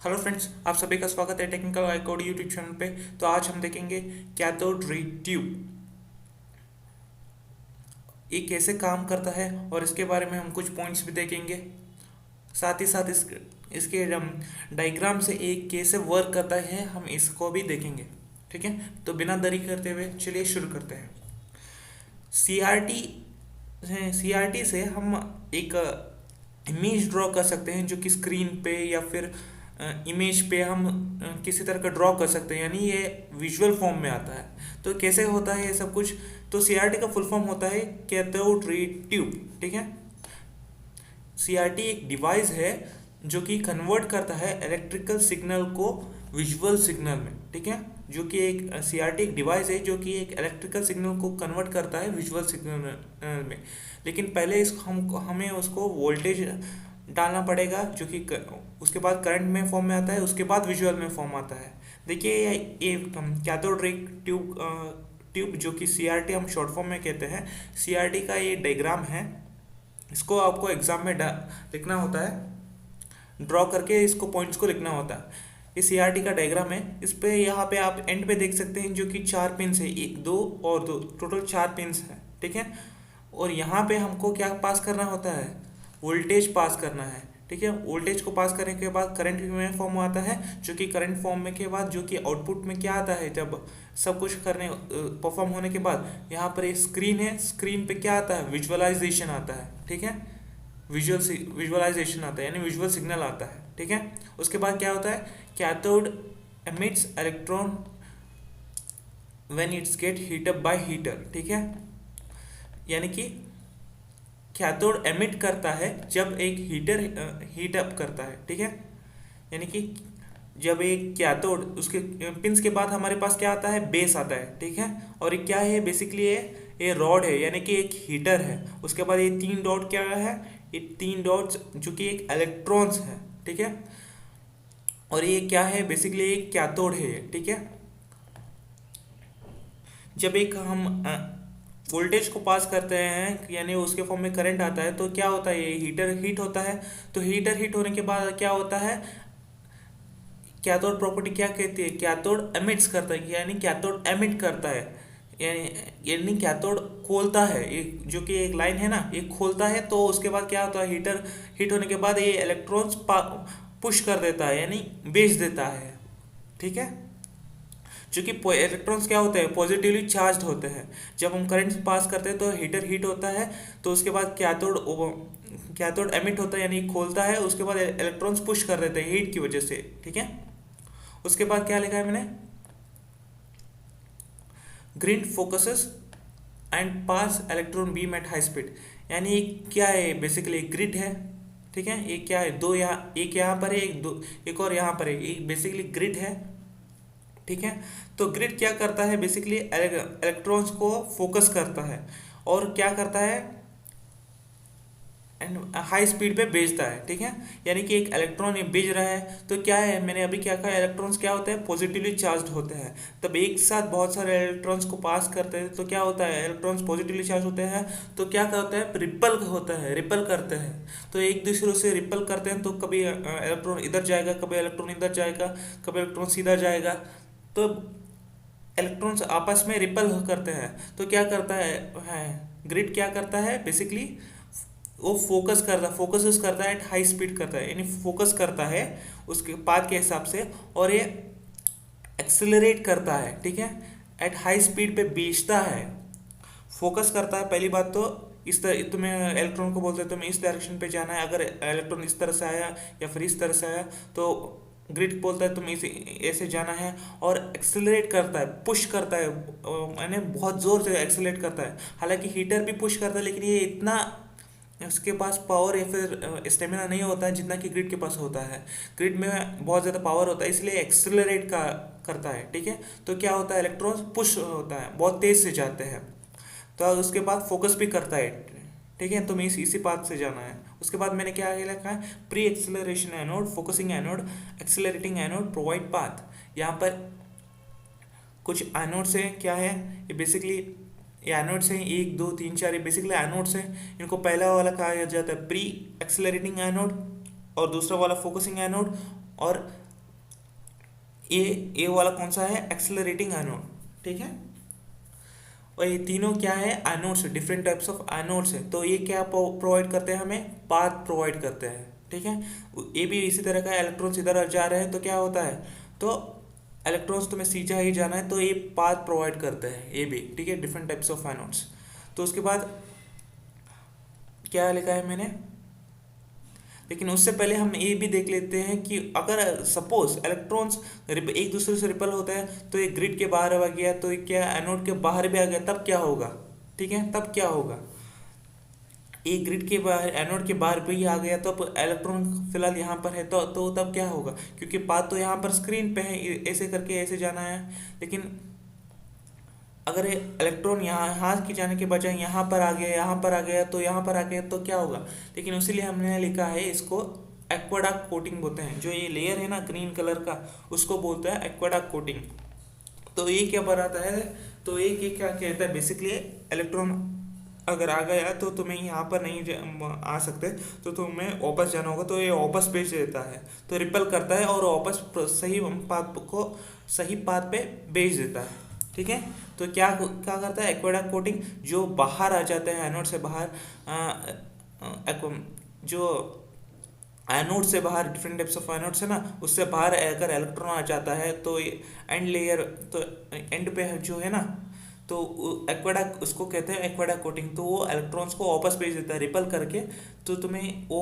Hello friends, आप सभी का स्वागत है technical I code YouTube channel पे। तो आज हम देखेंगे कैथोड रे ट्यूब ये कैसे काम करता है और इसके बारे में हम कुछ पॉइंट्स भी देखेंगे। साथ ही साथ इसके डायग्राम से एक कैसे वर्क करता है हम इसको भी देखेंगे। ठीक है, तो बिना देरी करते हुए चलिए शुरू करते हैं। सीआरटी सीआरटी से हम एक इमेज ड्रॉ कर सकते हैं जो कि स्क्रीन पे या फिर इमेज पे हम किसी तरह का ड्रॉ कर सकते हैं, यानी ये विजुअल फॉर्म में आता है। तो कैसे होता है ये सब कुछ? तो सीआरटी का फुल फॉर्म होता है कैथोड रे ट्यूब। ठीक है, सीआरटी एक डिवाइस है जो कि कन्वर्ट करता है इलेक्ट्रिकल सिग्नल को विजुअल सिग्नल में। ठीक है, जो कि एक सीआरटी एक डिवाइस है जो कि एक इलेक्ट्रिकल सिग्नल को कन्वर्ट करता है विजुअल सिग्नल में। लेकिन पहले इस हमें उसको वोल्टेज डालना पड़ेगा, जो कि उसके बाद करंट में फॉर्म में आता है, उसके बाद विजुअल में फॉर्म आता है। देखिए ये कैथोड रे ट्यूब जो कि सीआरटी हम शॉर्ट फॉर्म में कहते हैं, सीआरटी का ये डायग्राम है। इसको आपको एग्जाम में लिखना होता है, ड्रॉ करके इसको पॉइंट्स को लिखना होता है। ये सीआरटी का डायग्राम है। इस पे यहाँ पे आप एंड पे देख सकते हैं जो कि चार पिंस है, एक दो और दो, टोटल चार पिंस है। ठीक है, और यहाँ पे हमको क्या पास करना होता है? वोल्टेज पास करना है। ठीक है, वोल्टेज को पास करने के बाद करंट में फॉर्म आता है, जो कि करंट फॉर्म में के बाद जो कि आउटपुट में क्या आता है, जब सब कुछ करने परफॉर्म होने के बाद यहाँ पर एक स्क्रीन है, स्क्रीन पे क्या आता है? विजुअलाइजेशन आता है। ठीक है, विजुअलाइजेशन आता है यानी विजुअल सिग्नल आता है। ठीक है, उसके बाद क्या होता है? Cathode emits electron when it's get heat up by heater. ठीक है, यानी कि कैथोड एमिट करता है जब एक हीटर हीट अप करता है। ठीक है, यानी कि जब एक कैथोड, उसके पिंस के बाद हमारे पास क्या आता है? बेस आता है। ठीक है, और ये क्या है? बेसिकली ये रॉड है, यानी कि एक हीटर है। उसके बाद ये तीन डॉट क्या है? ये तीन डॉट्स जो कि एक इलेक्ट्रॉन्स है। ठीक है, और ये क्या है? बेसिकली एक कैथोड है ये। ठीक है, जब एक हम वोल्टेज को पास करते हैं यानी उसके फॉर्म में करंट आता है, तो क्या होता है? ये हीटर हीट होता है। तो हीटर हीट होने के बाद क्या होता है? कैथोड प्रॉपर्टी क्या कहती है? कैथोड एमिट्स करता है, यानी कैथोड एमिट करता है, यानी कैथोड खोलता है। ये जो कि एक लाइन है ना, ये खोलता है। तो उसके बाद क्या होता है? हीटर हीट होने के बाद ये इलेक्ट्रॉन्स पुश कर देता है, यानी भेज देता है। ठीक है, क्योंकि इलेक्ट्रॉन्स क्या होते हैं? पॉजिटिवली चार्ज होते हैं। जब हम करंट पास करते हैं तो हीटर हीट होता है, तो उसके बाद कैथोड कैथोड एमिट होता है यानी खोलता है। उसके बाद इलेक्ट्रॉन्स पुश कर देते हैं हीट की वजह से। ठीक है, उसके बाद क्या लिखा है मैंने? Grid focuses and pass electron beam at high speed. यानी क्या है? बेसिकली ग्रिड है। ठीक है, ये क्या है? दो यहाँ, एक यहाँ पर है, एक दो, एक और यहाँ पर है, एक बेसिकली ग्रिड है। ठीक है, तो ग्रिड क्या करता है? बेसिकली इलेक्ट्रॉन्स को फोकस करता है और क्या करता है? एंड हाई स्पीड पे भेजता है। ठीक है, यानी कि एक इलेक्ट्रॉन ये भेज रहा है, तो क्या है? मैंने अभी क्या कहा? इलेक्ट्रॉन्स क्या होते हैं? पॉजिटिवली चार्ज होते हैं। तब एक साथ बहुत सारे इलेक्ट्रॉन्स को पास करते हैं तो क्या होता है? इलेक्ट्रॉन्स पॉजिटिवली चार्ज होते हैं, तो क्या करते हैं? रिपल होता है, रिपल करते हैं। तो एक दूसरे से रिपल करते हैं, तो कभी इलेक्ट्रॉन इधर जाएगा, कभी इलेक्ट्रॉन इधर जाएगा, कभी इलेक्ट्रॉन सीधा जाएगा। तो इलेक्ट्रॉन्स आपस में रिपल करते हैं। तो क्या करता है ग्रिड क्या करता है? बेसिकली वो फोकस करता है, एट हाई स्पीड करता है, यानी फोकस करता है उसके पाथ के हिसाब से, और ये एक्सेलरेट करता है। ठीक है, एट हाई स्पीड पे भेजता है। फोकस करता है पहली बात तो, इस तरह तुम्हें इलेक्ट्रॉन को बोलते हैं तुम्हें इस डायरेक्शन पे जाना है। अगर इलेक्ट्रॉन इस तरह से आया या फिर इस तरह से आया, तो ग्रिड बोलता है तुम्हें इसे ऐसे जाना है। और एक्सेलरेट करता है, पुश करता है, यानी बहुत ज़ोर से एक्सेलरेट करता है। हालांकि हीटर भी पुश करता है, लेकिन ये इतना उसके पास पावर या फिर स्टेमिना नहीं होता है जितना कि ग्रिड के पास होता है। ग्रिड में बहुत ज़्यादा पावर होता है, इसलिए एक्सेलरेट करता है। ठीक है, तो क्या होता है? इलेक्ट्रॉन्स पुश होता है, बहुत तेज़ से जाते हैं। तो उसके बाद फोकस भी करता है। ठीक है, तुम्हें इसी पाथ से जाना है। उसके बाद मैंने क्या आगे लिखा है? Pre acceleration anode, focusing anode, accelerating anode, provide path. यहाँ पर कुछ एनोड्स हैं। क्या है ये? बेसिकली ये एनोड्स हैं, एक दो तीन चार, ये बेसिकली एनोड्स हैं। इनको पहला वाला कहा जाता है प्री एक्सेलरेटिंग एनोड, और दूसरा वाला फोकसिंग एनोड, और ए वाला कौन सा है, एक्सेलरेटिंग एनोड, ठीक है। और ये तीनों क्या है, anodes, different types of anodes है। तो ये क्या प्रोवाइड करते हैं, हमें पाथ प्रोवाइड करते हैं, ठीक है। ये भी इसी तरह का, इलेक्ट्रॉन्स इधर जा रहे हैं तो क्या होता है, तो इलेक्ट्रॉन्स तुम्हें सीधा ही जाना है तो ये पाथ प्रोवाइड करते हैं ये भी, ठीक है, डिफरेंट टाइप्स ऑफ एनोड्स। तो उसके बाद क्या लिखा है मैंने, लेकिन उससे पहले हम ये भी देख लेते हैं कि अगर सपोज इलेक्ट्रॉन्स एक दूसरे से रिपल होता है तो ये ग्रिड के बाहर आ गया, तो ये क्या एनोड के बाहर भी आ गया, तब क्या होगा, ठीक है, तब क्या होगा, ये ग्रिड के बाहर एनोड के बाहर भी आ गया, तो अब इलेक्ट्रॉन फिलहाल यहाँ पर है, तो तब क्या होगा, क्योंकि पाथ तो यहाँ पर स्क्रीन पे है, ऐसे करके ऐसे जाना है। लेकिन अगर ये इलेक्ट्रॉन यहाँ हाथ की जाने के बजाय यहाँ पर आ गया, यहाँ पर आ गया, तो यहाँ पर आ गया तो क्या होगा। लेकिन इसीलिए हमने लिखा है इसको एक्वाडार्क कोटिंग बोलते हैं, जो ये लेयर है ना ग्रीन कलर का, उसको बोलते हैं एक्वाडार्क कोटिंग। तो ये क्या बनाता है, तो ये क्या कहता है, बेसिकली इलेक्ट्रॉन अगर आ गया तो तुम्हें यहाँ पर नहीं आ सकते, तो तुम्हें वापस जाना होगा, तो ये वापस भेज देता है, तो रिपेल करता है और वापस सही पाथ को सही पाथ पे भेज देता है, ठीक है। तो क्या क्या करता है एक्वाडार्क कोटिंग, जो बाहर आ जाते हैं एनोड से बाहर, जो एनोड से बाहर डिफरेंट टाइप्स ऑफ एनोड है ना, उससे बाहर अगर इलेक्ट्रॉन आ जाता है तो एंड लेयर, तो एंड पे जो है ना, तो एक्वाडार्क उसको कहते हैं एक्वाडार्क कोटिंग। तो वो इलेक्ट्रॉन्स को वापस भेज देता है रिपल करके, तो तुम्हें वो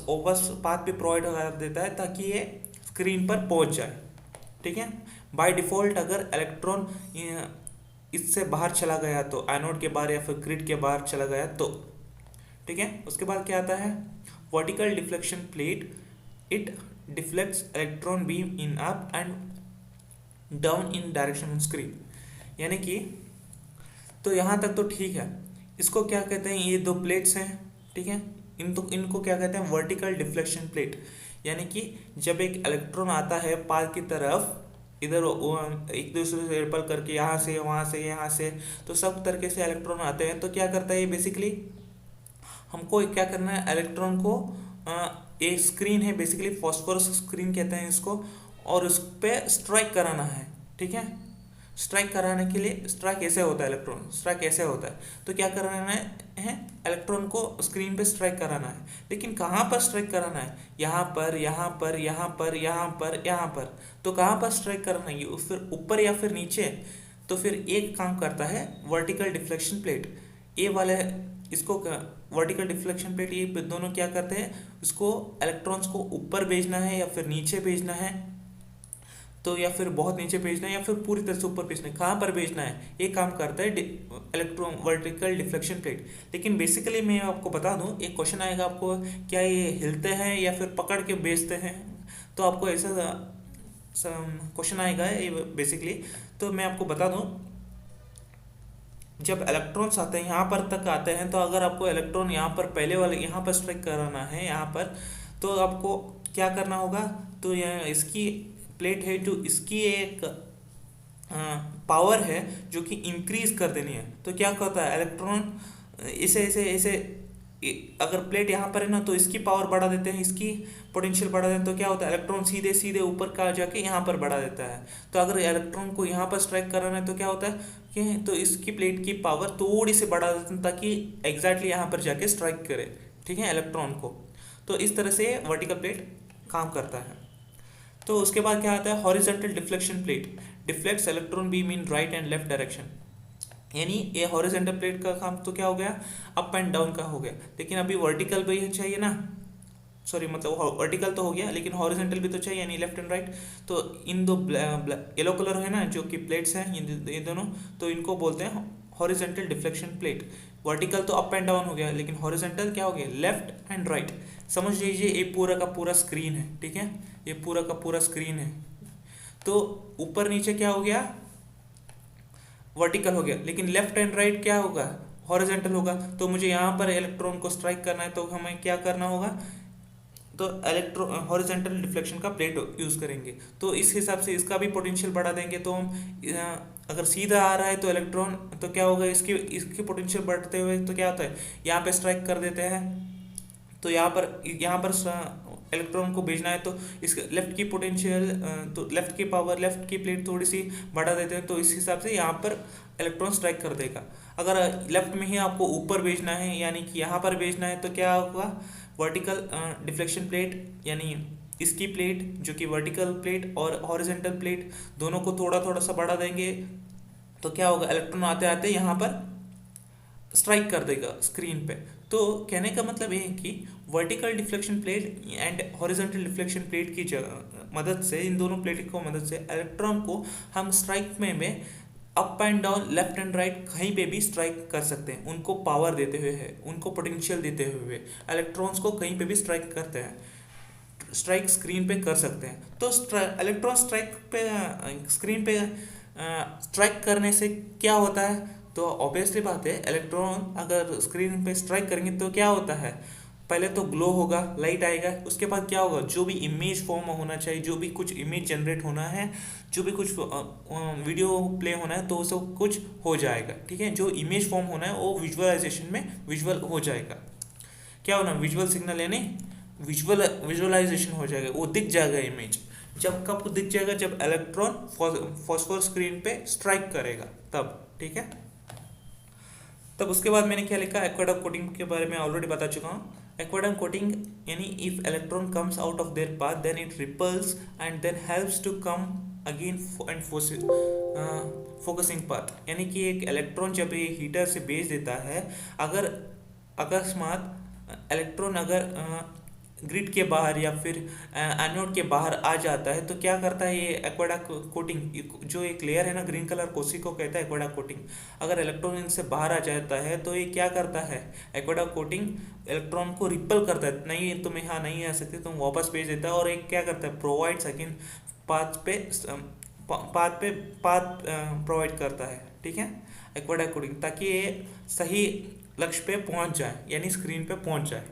वापस पाथ पे प्रोवाइड कर देता है ताकि ये स्क्रीन पर पहुंच जाए, ठीक है। बाय डिफ़ॉल्ट अगर इलेक्ट्रॉन इससे बाहर चला गया तो एनोड के बाहर या फिर ग्रिड के बाहर चला गया तो, ठीक है। उसके बाद क्या आता है, vertical deflection plate, it deflects electron beam in up and down in direction on screen. यानी कि तो यहाँ तक तो ठीक है, इसको क्या कहते हैं, ये दो प्लेट्स हैं, ठीक है, इनको क्या कहते हैं, वर्टिकल डिफ्लेक्शन प्लेट। यानी कि जब एक इलेक्ट्रॉन आता है पाथ की तरफ, इधर एक दूसरे से रिपल करके, यहाँ से वहाँ से यहाँ से, तो सब तरीके से इलेक्ट्रॉन आते हैं, तो क्या करता है ये बेसिकली हमको क्या करना है, इलेक्ट्रॉन को एक स्क्रीन है बेसिकली, फॉस्फोरस स्क्रीन कहते हैं इसको, और उस पर स्ट्राइक कराना है, ठीक है। स्ट्राइक कराने के लिए, स्ट्राइक ऐसे होता है, इलेक्ट्रॉन स्ट्राइक ऐसे होता है, तो क्या कराना है इलेक्ट्रॉन को स्क्रीन पे स्ट्राइक कराना है। लेकिन कहाँ पर स्ट्राइक कराना है, यहाँ पर, यहाँ पर, यहाँ पर, यहाँ पर, यहाँ पर, तो कहाँ पर स्ट्राइक कराना है, फिर ऊपर या फिर नीचे। तो फिर एक काम करता है वर्टिकल डिफ्लेक्शन प्लेट, ये वाले इसको वर्टिकल डिफ्लेक्शन प्लेट, ये दोनों क्या करते हैं, उसको इलेक्ट्रॉन्स को ऊपर भेजना है या फिर नीचे भेजना है, तो या फिर बहुत नीचे भेजना है या फिर पूरी तरह से ऊपर भेजना है, कहाँ पर भेजना है, ये काम करता है इलेक्ट्रॉन वर्टिकल डिफ्लेक्शन प्लेट। लेकिन बेसिकली मैं आपको बता दूं, एक क्वेश्चन आएगा आपको, क्या ये हिलते हैं या फिर पकड़ के भेजते हैं, तो आपको ऐसा क्वेश्चन आएगा ये बेसिकली। तो मैं आपको बता दूं, जब इलेक्ट्रॉन्स आते हैं यहाँ पर तक आते हैं, तो अगर आपको इलेक्ट्रॉन यहाँ पर पहले वाले यहाँ पर स्ट्राइक कराना है यहाँ पर, तो आपको क्या करना होगा, तो यह इसकी प्लेट है, जो इसकी एक पावर है जो कि इंक्रीज कर देनी है। तो क्या कहता है इलेक्ट्रॉन इसे ऐसे ऐसे, अगर प्लेट यहाँ पर है ना, तो इसकी पावर बढ़ा देते हैं, इसकी पोटेंशियल बढ़ा देते हैं, तो क्या होता है इलेक्ट्रॉन सीधे सीधे ऊपर का जाके यहाँ पर बढ़ा देता है। तो अगर इलेक्ट्रॉन को यहाँ पर स्ट्राइक कराना है तो क्या होता है कि तो इसकी प्लेट की पावर थोड़ी सी बढ़ा देते हैं ताकि एग्जैक्टली यहाँ पर जाके स्ट्राइक करे, ठीक है, इलेक्ट्रॉन को। तो इस तरह से वर्टिकल प्लेट काम करता है। तो उसके बाद क्या आता है, horizontal deflection plate deflects electron beam in right and left direction. यानी ये हॉरिजॉन्टल प्लेट का काम तो क्या हो गया, अप एंड डाउन का हो गया। लेकिन अभी वर्टिकल भी चाहिए ना, सॉरी मतलब वर्टिकल तो हो गया, लेकिन हॉरिजॉन्टल भी तो चाहिए, यानी लेफ्ट एंड राइट। तो इन दो येलो कलर है ना जो कि प्लेट्स हैं ये दोनों, तो इनको बोलते हैं हॉरिजॉन्टल डिफ्लेक्शन प्लेट। वर्टिकल तो अप एंड डाउन हो गया, लेकिन हॉरिजॉन्टल क्या हो गया, लेफ्ट एंड राइट। समझ लीजिए ये पूरा का पूरा स्क्रीन है, ठीक है, ये पूरा का पूरा स्क्रीन है। तो ऊपर नीचे क्या हो गया, वर्टिकल हो गया, लेकिन लेफ्ट एंड राइट क्या होगा, हॉरिजॉन्टल होगा। तो मुझे यहाँ पर इलेक्ट्रॉन को स्ट्राइक करना है, तो हमें क्या करना होगा, तो हॉरिजॉन्टल डिफ्लेक्शन का प्लेट यूज़ करेंगे। तो इस हिसाब से इसका भी पोटेंशियल बढ़ा देंगे। तो हम अगर सीधा आ रहा है तो इलेक्ट्रॉन, तो क्या होगा, इसकी पोटेंशियल बढ़ते हुए तो क्या होता है, यहाँ पे स्ट्राइक कर देते हैं, तो यहाँ पर इलेक्ट्रॉन को भेजना है तो इस लेफ्ट की पोटेंशियल, तो लेफ्ट की पावर, लेफ्ट की प्लेट थोड़ी सी बढ़ा देते हैं तो इस हिसाब से यहाँ पर इलेक्ट्रॉन स्ट्राइक कर देगा। अगर लेफ्ट में ही आपको ऊपर भेजना है यानी कि यहाँ पर भेजना है तो क्या होगा, वर्टिकल डिफ्लेक्शन प्लेट यानी इसकी प्लेट जो कि वर्टिकल प्लेट और हॉरिजेंटल प्लेट दोनों को थोड़ा थोड़ा सा बढ़ा देंगे तो क्या होगा, इलेक्ट्रॉन आते आते यहाँ पर स्ट्राइक कर देगा स्क्रीन पे। तो कहने का मतलब ये है कि vertical deflection plate and horizontal deflection plate की मदद से, इन दोनों प्लेट की मदद से इलेक्ट्रॉन को हम स्ट्राइक में up and down, left and right कहीं पे भी स्ट्राइक कर सकते हैं, उनको पावर देते हुए है, उनको पोटेंशियल देते हुए इलेक्ट्रॉन्स को कहीं पे भी स्ट्राइक करते हैं, स्ट्राइक स्क्रीन पे कर सकते हैं। तो इलेक्ट्रॉन स्ट्राइक पे स्क्रीन पे स्ट्राइक करने से क्या होता है, तो ऑब्वियसली बात है इलेक्ट्रॉन अगर स्क्रीन पे स्ट्राइक करेंगे तो क्या होता है, पहले तो ग्लो होगा, लाइट आएगा, उसके बाद क्या होगा, जो भी इमेज फॉर्म होना चाहिए, जो भी कुछ इमेज जनरेट होना है, जो भी कुछ वीडियो प्ले होना है तो वो सब कुछ हो जाएगा। ठीक है, जो इमेज फॉर्म होना है वो विजुअलाइजेशन में विजुअल हो जाएगा। क्या होना, विजुअल सिग्नल यानी विजुअलाइजेशन हो जाएगा, वो दिख जाएगा इमेज। जब कब दिख जाएगा, जब इलेक्ट्रॉन फॉस्फोर स्क्रीन पे स्ट्राइक करेगा तब। ठीक है, तब उसके बाद मैंने क्या लिखा, एक्वाडम कोटिंग के बारे में ऑलरेडी बता चुका हूँ। एक्वाडम कोटिंग यानी if electron comes out of their path then it repels and then helps to come again and focusing path. यानी कि एक इलेक्ट्रॉन जब ये हीटर से भेज देता है, अगर अकस्मात इलेक्ट्रॉन अगर ग्रिड के बाहर या फिर एनोड के बाहर आ जाता है तो क्या करता है, ये एक्वाडा कोटिंग जो एक लेयर है ना ग्रीन कलर को, उसी को कहता है एक्वाडा कोटिंग। अगर इलेक्ट्रॉन इनसे बाहर आ जाता है तो ये क्या करता है, एक्वाडा कोटिंग इलेक्ट्रॉन को रिपल करता है, नहीं तुम यहाँ नहीं आ सकते, तुम वापस भेज देता है। और एक क्या करता है, प्रोवाइड सेकेंड पाथ प्रोवाइड करता है। ठीक है, एक्वाडा कोटिंग, ताकि ये सही लक्ष्य पे पहुंच जाए यानी स्क्रीन पे पहुंच जाए।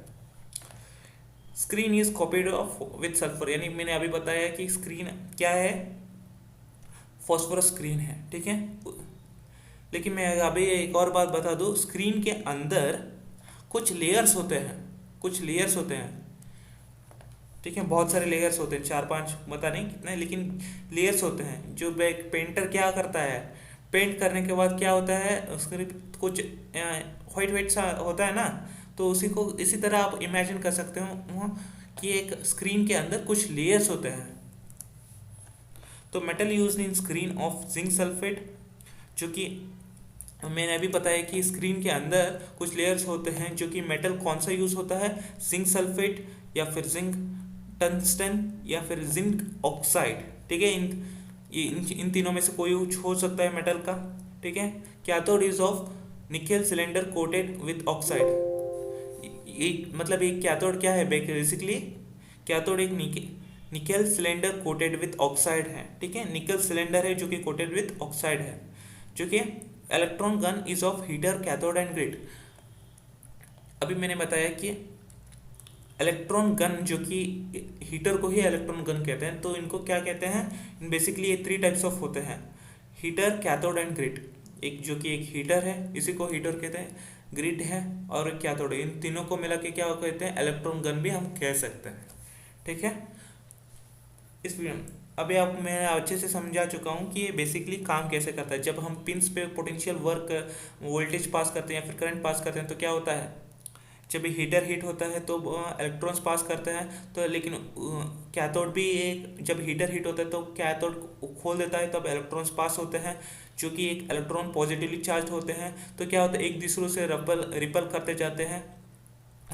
Screen is copied of with sulphur, यानी मैंने अभी बताया कि स्क्रीन क्या है, फॉस्फोरस स्क्रीन है। ठीक है, लेकिन मैं अभी एक और बात बता दूं, स्क्रीन के अंदर कुछ लेयर्स होते हैं, कुछ लेयर्स होते हैं। ठीक है, बहुत सारे लेयर्स होते हैं, 4-5 पता नहीं कितने, लेकिन लेयर्स होते हैं। जो एक पेंटर क्या करता है, पेंट करने के बाद क्या होता है, उसके कुछ व्हाइट व्हाइट सा होता है ना, तो उसी को इसी तरह आप इमेजिन कर सकते हो कि एक स्क्रीन के अंदर कुछ लेयर्स होते हैं। तो metal used in screen of zinc sulphate, जो कि मैंने अभी बताया कि स्क्रीन के अंदर कुछ लेयर्स होते हैं, जो कि मेटल कौन सा यूज होता है, जिंक सल्फेट या फिर जिंक टंगस्टन या फिर जिंक ऑक्साइड। ठीक है, इन तीनों में से कोई हो सकता है मेटल का। ठीक है, cathode is of nickel cylinder coated with oxide. मतलब एक कैथोड क्या है, बेसिकली कैथोड एक nickel cylinder coated with oxide है। ठीक है, निकेल सिलेंडर है जो कि कोटेड विथ ऑक्साइड है, जो कि electron gun is of heater cathode and grid. अभी मैंने बताया कि इलेक्ट्रॉन गन, जो कि हीटर को ही इलेक्ट्रॉन गन कहते हैं, तो इनको क्या कहते हैं, बेसिकली ये 3 टाइप्स ऑफ होते हैं, हीटर कैथोड एंड ग्रिड। एक जो कि एक हीटर है, इसी को हीटर कहते हैं, ग्रिड है और कैथोड, इन तीनों को मिला के क्या कहते हैं, इलेक्ट्रॉन गन भी हम कह सकते हैं। ठीक है, इस वीडियो में अभी आप मैं अच्छे से समझा चुका हूँ कि ये बेसिकली काम कैसे करता है। जब हम पिंस पे पोटेंशियल वर्क वोल्टेज पास करते हैं या फिर करंट पास करते हैं तो क्या होता है, जब हीटर हीट होता है तो इलेक्ट्रॉन्स पास करते हैं, तो लेकिन कैथोड भी एक, जब हीटर हीट होता है तो कैथोड खोल देता है तब इलेक्ट्रॉन्स पास होते हैं, जो कि एक इलेक्ट्रॉन पॉजिटिवली चार्ज होते हैं। तो क्या होता है, एक दूसरों से रिपल करते जाते हैं,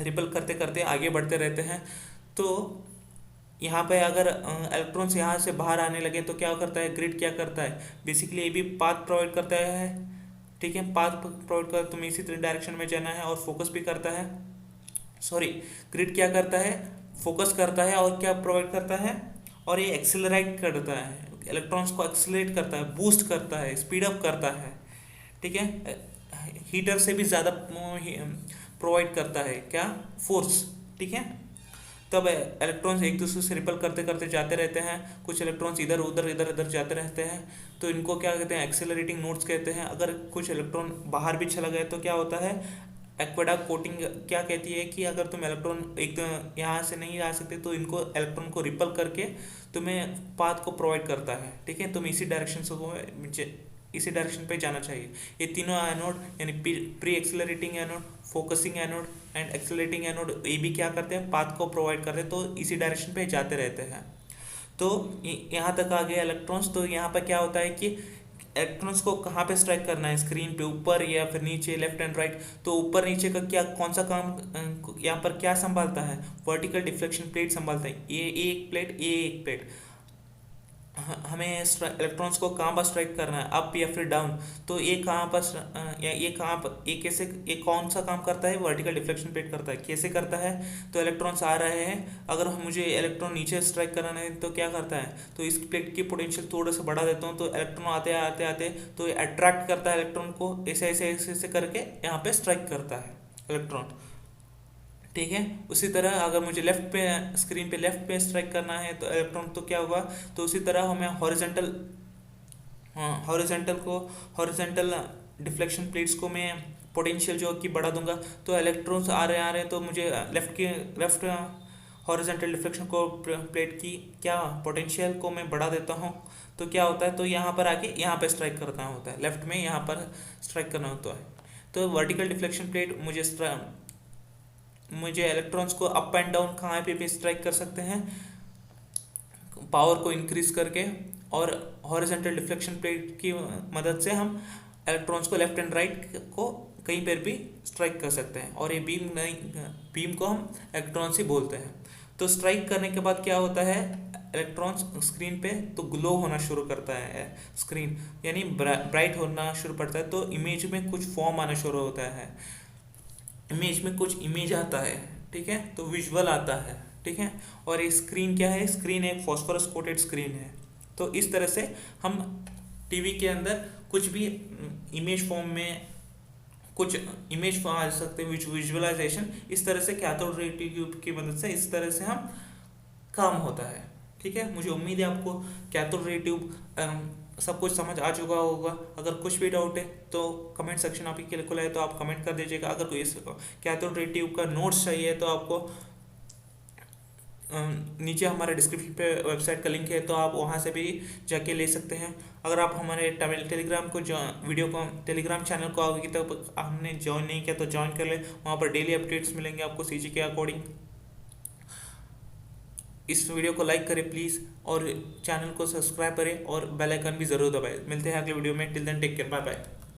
रिपल करते करते आगे बढ़ते रहते हैं। तो यहाँ पे अगर इलेक्ट्रॉन्स यहाँ से बाहर आने लगे तो क्या करता है, ग्रिड क्या करता है, बेसिकली ये भी पाथ प्रोवाइड करता है। ठीक है, पाथ प्रोवाइड कर, तुम्हें इसी डायरेक्शन में जाना है, और फोकस भी करता है। सॉरी, ग्रिड क्या करता है, फोकस करता है और क्या प्रोवाइड करता है, और ये एक्सेलरेट करता है, इलेक्ट्रॉन्स को एक्सेलरेट करता है, बूस्ट करता है, स्पीड अप करता है। ठीक है, हीटर से भी ज़्यादा प्रोवाइड करता है क्या, फोर्स। ठीक है, तब इलेक्ट्रॉन्स एक दूसरे से रिपल करते करते जाते रहते हैं, कुछ इलेक्ट्रॉन्स इधर उधर जाते रहते हैं, तो इनको क्या कहते हैं, एक्सेलरेटिंग नोड्स कहते हैं। अगर कुछ इलेक्ट्रॉन बाहर भी चला गया तो क्या होता है, एक्वाडाक्ट कोटिंग क्या कहती है कि अगर तुम इलेक्ट्रॉन एक तो यहाँ से नहीं आ सकते तो इनको इलेक्ट्रॉन को रिपल करके तुम्हें पाथ को प्रोवाइड करता है। ठीक है, तुम इसी डायरेक्शन पे जाना चाहिए। ये तीनों एनोड यानी pre accelerating anode, focusing anode and accelerating anode, ये भी क्या करते हैं, पाथ को प्रोवाइड करते हैं, तो इसी डायरेक्शन पे जाते रहते हैं। तो यहाँ तक आ गया इलेक्ट्रॉन्स। तो यहाँ पर क्या होता है कि इलेक्ट्रॉन्स को कहाँ पे स्ट्राइक करना है, स्क्रीन पे ऊपर या फिर नीचे, लेफ्ट एंड राइट। तो ऊपर नीचे का क्या कौन सा काम यहाँ पर क्या संभालता है, वर्टिकल डिफ्लेक्शन प्लेट संभालता है। ये एक प्लेट, ये एक प्लेट। हमें इलेक्ट्रॉन्स को कहाँ पर स्ट्राइक करना है, अप या फिर डाउन। तो ये कहाँ पर या ये कहाँ पर, ये कैसे, ये कौन सा काम करता है, वर्टिकल डिफ्लेक्शन प्लेट करता है। कैसे करता है, तो इलेक्ट्रॉन्स आ रहे हैं, अगर मुझे इलेक्ट्रॉन नीचे स्ट्राइक कराना है तो क्या करता है, तो इस प्लेट की पोटेंशियल थोड़ा सा बढ़ा देता हूँ, तो इलेक्ट्रॉन आते आते आते तो ये अट्रैक्ट करता है इलेक्ट्रॉन को, ऐसे ऐसे ऐसे ऐसे करके यहाँ पे स्ट्राइक करता है इलेक्ट्रॉन। ठीक है, उसी तरह अगर मुझे लेफ्ट पे, स्क्रीन पे लेफ्ट पे स्ट्राइक करना है तो इलेक्ट्रॉन तो क्या होगा, तो उसी तरह हमें हॉरिजेंटल, हॉरिजेंटल डिफ्लेक्शन प्लेट्स को मैं पोटेंशियल जो कि बढ़ा दूंगा। तो इलेक्ट्रॉन्स आ रहे हैं तो मुझे लेफ्ट हॉरिजेंटल डिफ्लेक्शन को प्लेट की क्या पोटेंशियल को मैं बढ़ा देता हूँ। तो क्या होता है, तो यहाँ पर आके यहाँ पे स्ट्राइक करना होता है, लेफ्ट में यहाँ पर स्ट्राइक करना होता है। तो वर्टिकल डिफ्लेक्शन प्लेट मुझे इलेक्ट्रॉन्स को अप एंड डाउन कहाँ पे भी स्ट्राइक कर सकते हैं, पावर को इंक्रीज करके, और हॉरिजॉन्टल डिफ्लेक्शन प्लेट की मदद से हम इलेक्ट्रॉन्स को लेफ्ट एंड राइट को कहीं पर भी स्ट्राइक कर सकते हैं। और ये बीम को हम इलेक्ट्रॉन्स ही बोलते हैं। तो स्ट्राइक करने के बाद क्या होता है, इलेक्ट्रॉन्स स्क्रीन पे तो ग्लो होना शुरू करता है, स्क्रीन यानी ब्राइट होना शुरू करता है। तो इमेज में कुछ फॉर्म आना शुरू होता है, इमेज में कुछ इमेज आता है। ठीक है, तो विजुअल आता है। ठीक है, और ये स्क्रीन क्या है, स्क्रीन एक फॉस्फोरस कोटेड स्क्रीन है। तो इस तरह से हम टीवी के अंदर कुछ भी इमेज फॉर्म में कुछ इमेज आ सकते हैं, विजुअलाइजेशन इस तरह से कैथोड रे ट्यूब की मदद से इस तरह से हम काम होता है। ठीक है, मुझे उम्मीद है आपको कैथोड रे ट्यूब सब कुछ समझ आ चुका होगा। अगर कुछ भी डाउट है तो कमेंट सेक्शन आपके लिए खुला है, तो आप कमेंट कर दीजिएगा। अगर कोई कैथोड रे ट्यूब का नोट्स चाहिए तो आपको नीचे हमारे डिस्क्रिप्शन पे वेबसाइट का लिंक है, तो आप वहाँ से भी जाके ले सकते हैं। अगर आप हमारे टेलीग्राम को टेलीग्राम चैनल को आओगे तो हमने ज्वाइन नहीं किया तो ज्वाइन कर ले, वहाँ पर डेली अपडेट्स मिलेंगे आपको सीजी के अकॉर्डिंग। इस वीडियो को लाइक करें प्लीज़, और चैनल को सब्सक्राइब करें और बेल आइकन भी ज़रूर दबाएं। मिलते हैं अगले वीडियो में, till then take care, bye bye.